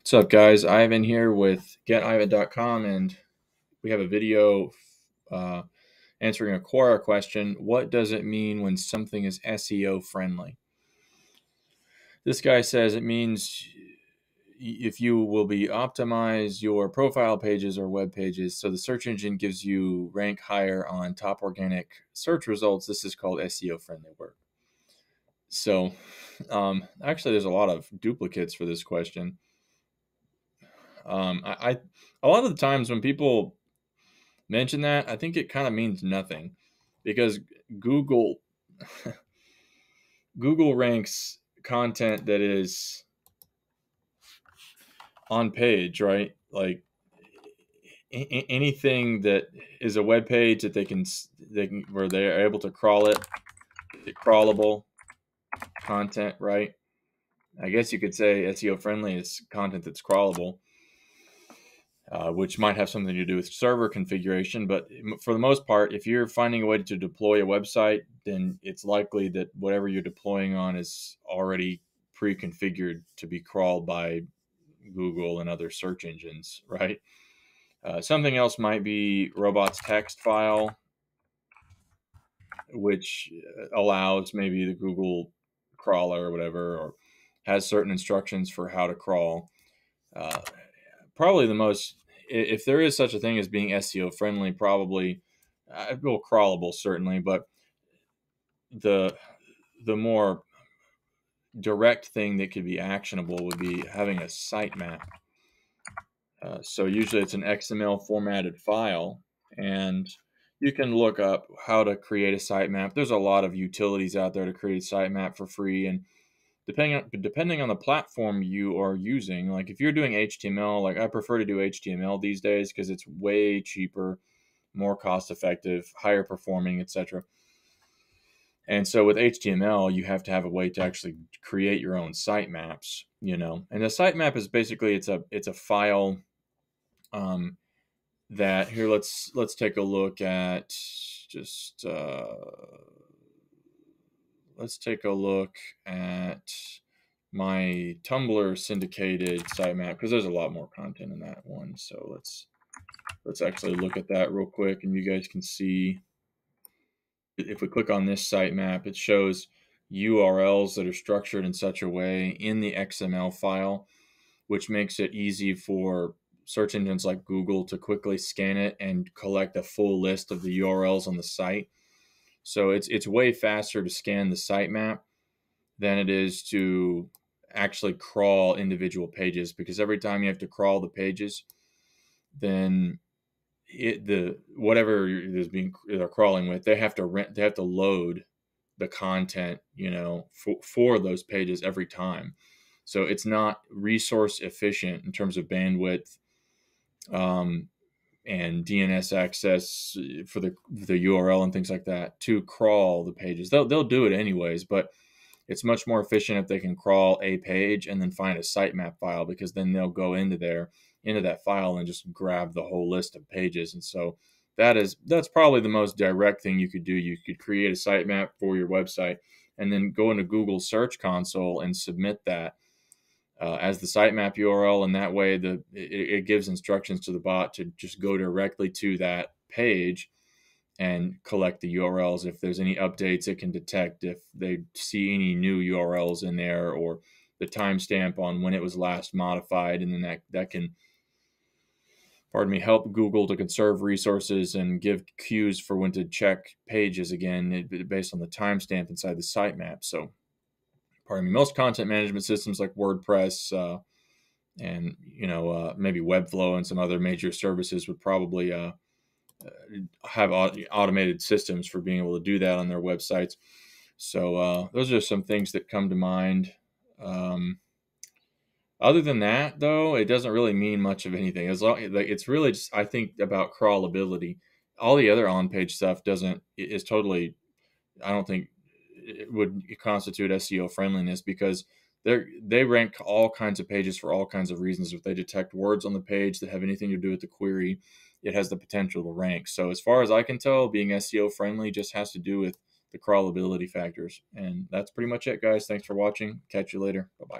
What's up, guys? Ivan here with getivan.com, and we have a video uh, answering a Quora question. What does it mean when something is SEO friendly? This guy says it means if you will be optimize your profile pages or web pages so the search engine gives you rank higher on top organic search results. This is called SEO friendly work. So actually, there's a lot of duplicates for this question. I a lot of the times when people mention that, I think it kind of means nothing because Google Google ranks content that is on page, right? Like anything that is a web page that they can where they are able to crawl it, crawlable content, right? I guess you could say SEO friendly is content that's crawlable. Which might have something to do with server configuration. But for the most part, if you're finding a way to deploy a website, then it's likely that whatever you're deploying on is already pre-configured to be crawled by Google and other search engines, right? Something else might be robots text file, which allows maybe the Google crawler or whatever, or has certain instructions for how to crawl. Uh, Probably the most, if there is such a thing as being SEO friendly, probably well, crawlable certainly, but the the more direct thing that could be actionable would be having a sitemap. So usually it's an XML formatted file, and you can look up how to create a sitemap. There's a lot of utilities out there to create a sitemap for free, and depending on the platform you are using, like if you're doing HTML, like I prefer to do HTML these days because it's way cheaper, more cost effective, higher performing, etc. And so with HTML, you have to have a way to actually create your own sitemaps, you know. And a sitemap is basically it's a file um, that here let's take a look at just let's take a look at my Tumblr syndicated sitemap because there's a lot more content in that one. So let's actually look at that real quick, and you guys can see if we click on this sitemap, it shows URLs that are structured in such a way in the XML file, which makes it easy for search engines like Google to quickly scan it and collect a full list of the URLs on the site. So it's way faster to scan the sitemap than it is to actually crawl individual pages, because every time you have to crawl the pages, then the whatever is being they're crawling with, they have to load the content, you know, for those pages every time. So it's not resource efficient in terms of bandwidth um, and DNS access for the URL and things like that to crawl the pages. They'll do it anyways, but it's much more efficient if they can crawl a page and then find a sitemap file, because then they'll go into that file and just grab the whole list of pages. And so that's probably the most direct thing you could do. You could create a sitemap for your website and then go into Google Search Console and submit that as the sitemap URL, and that way it gives instructions to the bot to just go directly to that page and collect the URLs. If there's any updates, it can detect if they see any new URLs in there, or the timestamp on when it was last modified, and then that can, pardon me, help Google to conserve resources and give cues for when to check pages again based on the timestamp inside the sitemap. So, pardon me, most content management systems like WordPress and maybe Webflow and some other major services would probably have automated systems for being able to do that on their websites. So those are some things that come to mind. Other than that, though, it doesn't really mean much of anything. It's really just, I think, about crawlability. All the other on-page stuff is totally, I don't think it would constitute SEO friendliness, because they rank all kinds of pages for all kinds of reasons. If they detect words on the page that have anything to do with the query, it has the potential to rank. So as far as I can tell, being SEO friendly just has to do with the crawlability factors. And that's pretty much it, guys. Thanks for watching. Catch you later. Bye-bye.